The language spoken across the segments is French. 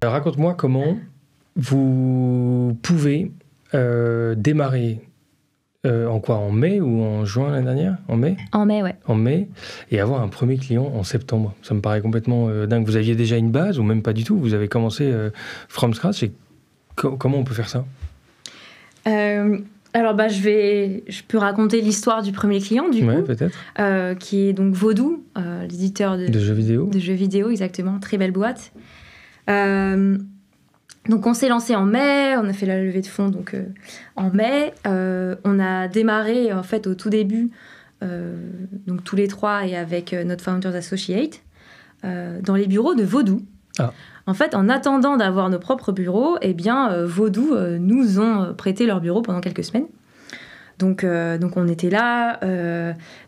Alors raconte-moi comment vous pouvez démarrer en mai ou en juin l'année dernière? En mai? En mai, ouais. En mai, et avoir un premier client en septembre. Ça me paraît complètement dingue. Vous aviez déjà une base ou même pas du tout? Vous avez commencé from scratch et comment on peut faire ça? Alors, je peux raconter l'histoire du premier client, du coup, peut-être. qui est donc Vaudou, l'éditeur de jeux vidéo. De jeux vidéo, exactement. Très belle boîte. Donc, on s'est lancé en mai, on a fait la levée de fonds en mai. On a démarré, en fait, au tout début, donc tous les trois et avec notre Founders Associate, dans les bureaux de Vaudou. Ah. En fait, en attendant d'avoir nos propres bureaux, Vaudou nous ont prêté leur bureau pendant quelques semaines. Donc on était là,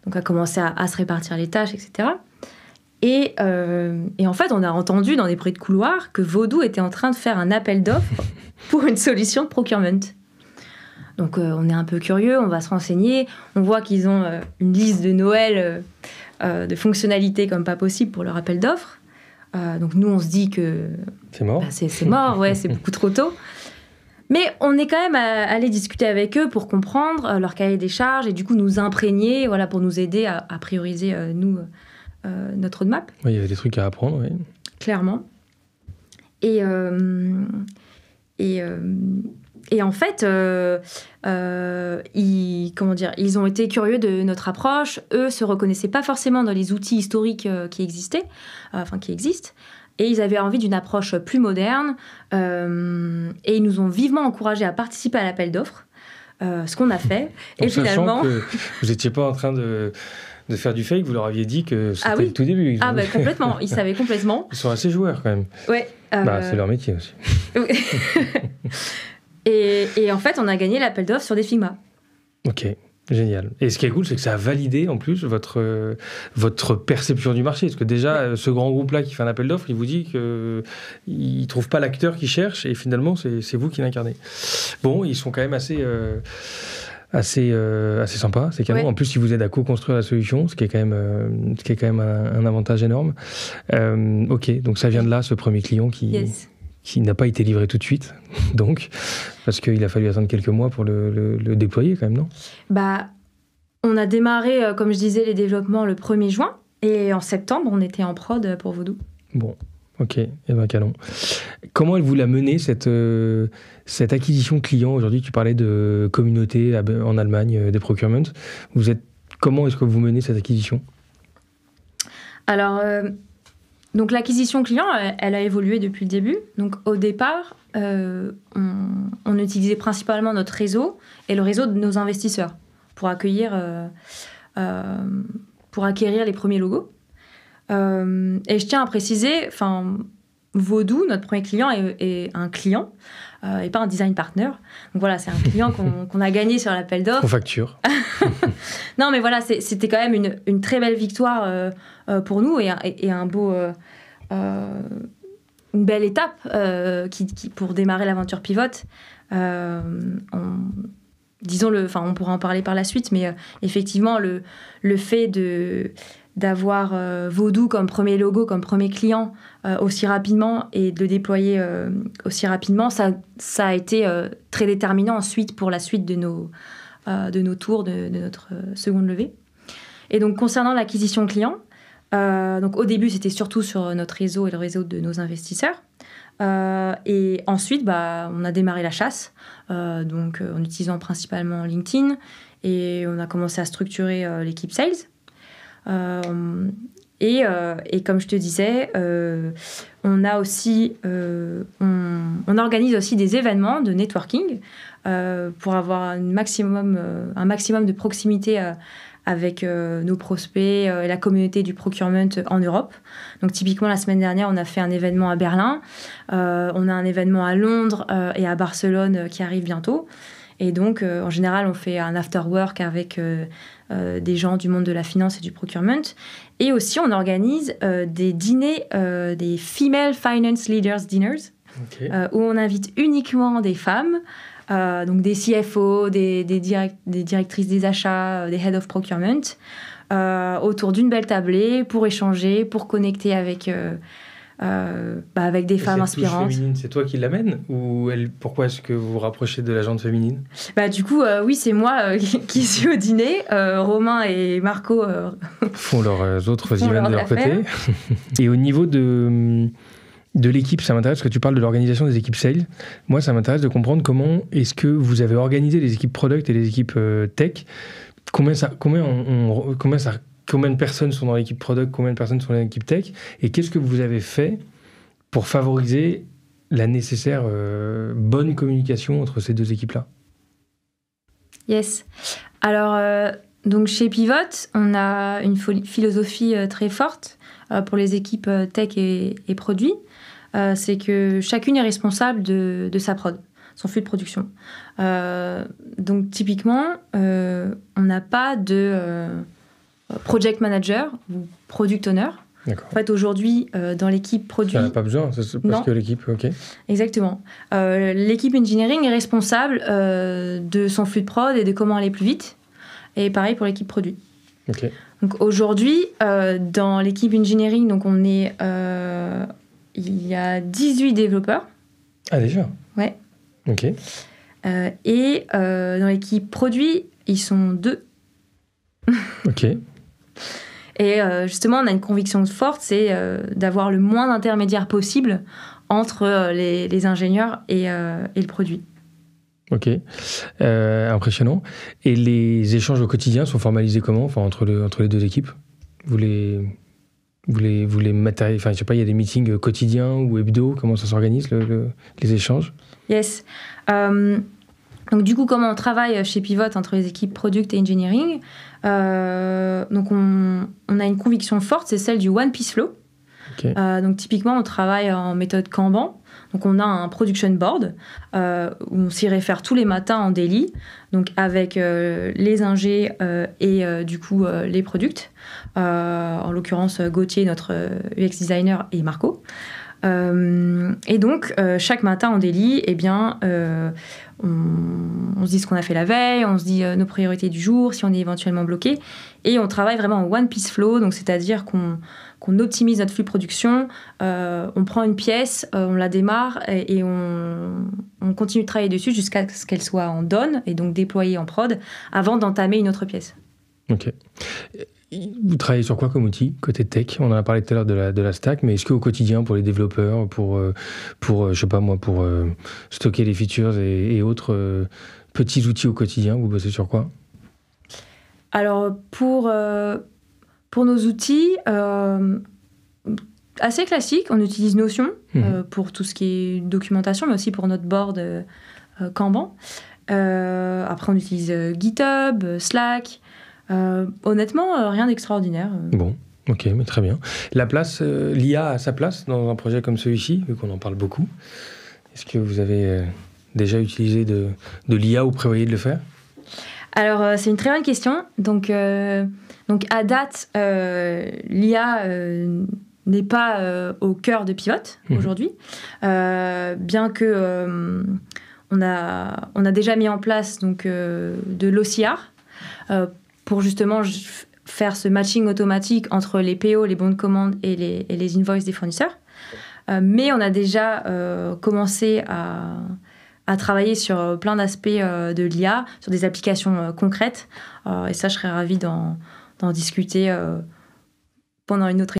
donc a commencé à se répartir les tâches, etc. Et en fait, on a entendu dans des bruits de couloir que Vaudou était en train de faire un appel d'offres pour une solution de procurement. Donc on est un peu curieux, on va se renseigner. On voit qu'ils ont une liste de Noël de fonctionnalités comme pas possible pour leur appel d'offres. Donc nous, on se dit que c'est mort. C'est mort, ouais, c'est beaucoup trop tôt. Mais on est quand même allé discuter avec eux pour comprendre leur cahier des charges et du coup nous imprégner, voilà, pour nous aider à prioriser notre roadmap. Oui, il y avait des trucs à apprendre, oui. Clairement. Et en fait, ils ont été curieux de notre approche. Eux se reconnaissaient pas forcément dans les outils historiques qui existent. Et ils avaient envie d'une approche plus moderne. Et ils nous ont vivement encouragés à participer à l'appel d'offres, ce qu'on a fait. En et finalement, que vous n'étiez pas en train de faire du fake, vous leur aviez dit que c'était le tout début. Complètement. Ils savaient complètement. Ils sont assez joueurs quand même. Ouais. C'est leur métier aussi. Et en fait, on a gagné l'appel d'offres sur des Figma. Ok, génial. Et ce qui est cool, c'est que ça a validé en plus votre perception du marché. Parce que déjà, ce grand groupe-là qui fait un appel d'offres, il vous dit qu'il ne trouve pas l'acteur qu'il cherche et finalement, c'est vous qui l'incarnez. Bon, ils sont quand même assez sympa, c'est canon. Ouais. En plus, ils vous aident à co-construire la solution, ce qui est quand même un avantage énorme. Ok, donc ça vient de là, ce premier client qui n'a pas été livré tout de suite, donc, parce qu'il a fallu attendre quelques mois pour le déployer quand même, non? On a démarré, comme je disais, les développements le 1er juin, et en septembre, on était en prod pour Vaudou. Bon, ok, canon. Comment elle vous l'a menée, cette acquisition client? Aujourd'hui, tu parlais de communauté en Allemagne, des procurements. Comment est-ce que vous menez cette acquisition? Alors, donc l'acquisition client, elle a évolué depuis le début. Donc au départ, on utilisait principalement notre réseau et le réseau de nos investisseurs pour acquérir les premiers logos. Et je tiens à préciser, Vaudou, notre premier client, est un client et pas un design partner. Donc voilà, c'est un client qu'on a gagné sur l'appel d'offres. On facture. Non, mais voilà, c'était quand même une très belle victoire pour nous et un beau, une belle étape qui pour démarrer l'aventure Pivot. On pourra en parler par la suite, mais effectivement, le fait d'avoir Vaudou comme premier logo, comme premier client aussi rapidement et de le déployer aussi rapidement, ça a été très déterminant ensuite pour la suite de nos tours, de notre seconde levée. Et donc, concernant l'acquisition client, donc au début, c'était surtout sur notre réseau et le réseau de nos investisseurs. Et ensuite, on a démarré la chasse, donc en utilisant principalement LinkedIn, et on a commencé à structurer l'équipe sales. Et comme je te disais, on organise aussi des événements de networking pour avoir un maximum de proximité avec nos prospects et la communauté du procurement en Europe. Donc typiquement, la semaine dernière, on a fait un événement à Berlin, on a un événement à Londres et à Barcelone qui arrive bientôt. Et donc, en général, on fait un after-work avec des gens du monde de la finance et du procurement. Et aussi, on organise des dîners, des Female Finance Leaders Dinners, où on invite uniquement des femmes, donc des CFO, des directrices des achats, des Head of Procurement, autour d'une belle tablée pour échanger, pour connecter avec avec des femmes inspirantes. Féminine, c'est toi qui l'amènes ou pourquoi est-ce que vous vous rapprochez de la gente féminine? Du coup, oui, c'est moi qui suis au dîner. Romain et Marco font leurs autres events de leur côté. Et au niveau de l'équipe, ça m'intéresse parce que tu parles de l'organisation des équipes sales. Moi, ça m'intéresse de comprendre comment est-ce que vous avez organisé les équipes product et les équipes tech. Combien de personnes sont dans l'équipe product, combien de personnes sont dans l'équipe tech, et qu'est-ce que vous avez fait pour favoriser la nécessaire bonne communication entre ces deux équipes-là? Yes. Alors, donc chez Pivot, on a une philosophie très forte pour les équipes tech et produits. C'est que chacune est responsable de sa prod, son flux de production. Donc typiquement, on n'a pas de project manager ou product owner. D'accord. En fait, aujourd'hui, dans l'équipe produit... Ça n'a pas besoin, parce que l'équipe... Ok. Exactement. L'équipe engineering est responsable de son flux de prod et de comment aller plus vite. Et pareil pour l'équipe produit. Ok. Donc aujourd'hui, dans l'équipe engineering, donc on est... il y a 18 développeurs. Ah, déjà? Ouais. Ok. Et dans l'équipe produit, ils sont 2. Ok. Et justement, on a une conviction forte, c'est d'avoir le moins d'intermédiaires possible entre les ingénieurs et le produit. Ok, impressionnant. Et les échanges au quotidien sont formalisés comment, entre les deux équipes? Vous les matérialisez, enfin, je sais pas, il y a des meetings quotidiens ou hebdo, comment ça s'organise les échanges? Yes. Donc du coup, comment on travaille chez Pivot entre les équipes product et engineering? Donc on a une conviction forte, c'est celle du One Piece Flow. Okay. Donc typiquement, on travaille en méthode Kanban. Donc on a un production board où on s'y réfère tous les matins en daily, donc avec les ingés et du coup les products. En l'occurrence Gauthier, notre UX designer, et Marco. Et donc chaque matin en daily, eh bien, on se dit ce qu'on a fait la veille, on se dit nos priorités du jour, si on est éventuellement bloqué, et on travaille vraiment en one piece flow, donc c'est-à-dire qu'on optimise notre flux de production, on prend une pièce, on la démarre et on continue de travailler dessus jusqu'à ce qu'elle soit en done et donc déployée en prod avant d'entamer une autre pièce. Ok. Vous travaillez sur quoi comme outil côté tech? On en a parlé tout à l'heure de la stack, mais est-ce qu'au quotidien, pour les développeurs, pour je sais pas moi, pour stocker les features et autres petits outils au quotidien, vous bossez sur quoi? Alors pour nos outils assez classiques, on utilise Notion pour tout ce qui est documentation, mais aussi pour notre board Kanban. Après on utilise GitHub, Slack. Honnêtement, rien d'extraordinaire. Bon, ok, mais très bien. La place, l'IA a sa place dans un projet comme celui-ci, vu qu'on en parle beaucoup. Est-ce que vous avez déjà utilisé de l'IA ou prévoyez de le faire? Alors, c'est une très bonne question. Donc à date, l'IA n'est pas au cœur de Pivot aujourd'hui, bien que on a déjà mis en place donc, de l'OCR pour justement faire ce matching automatique entre les PO, les bons de commande et les invoices des fournisseurs. Mais on a déjà commencé à travailler sur plein d'aspects de l'IA, sur des applications concrètes. Et ça, je serais ravie d'en discuter pendant une autre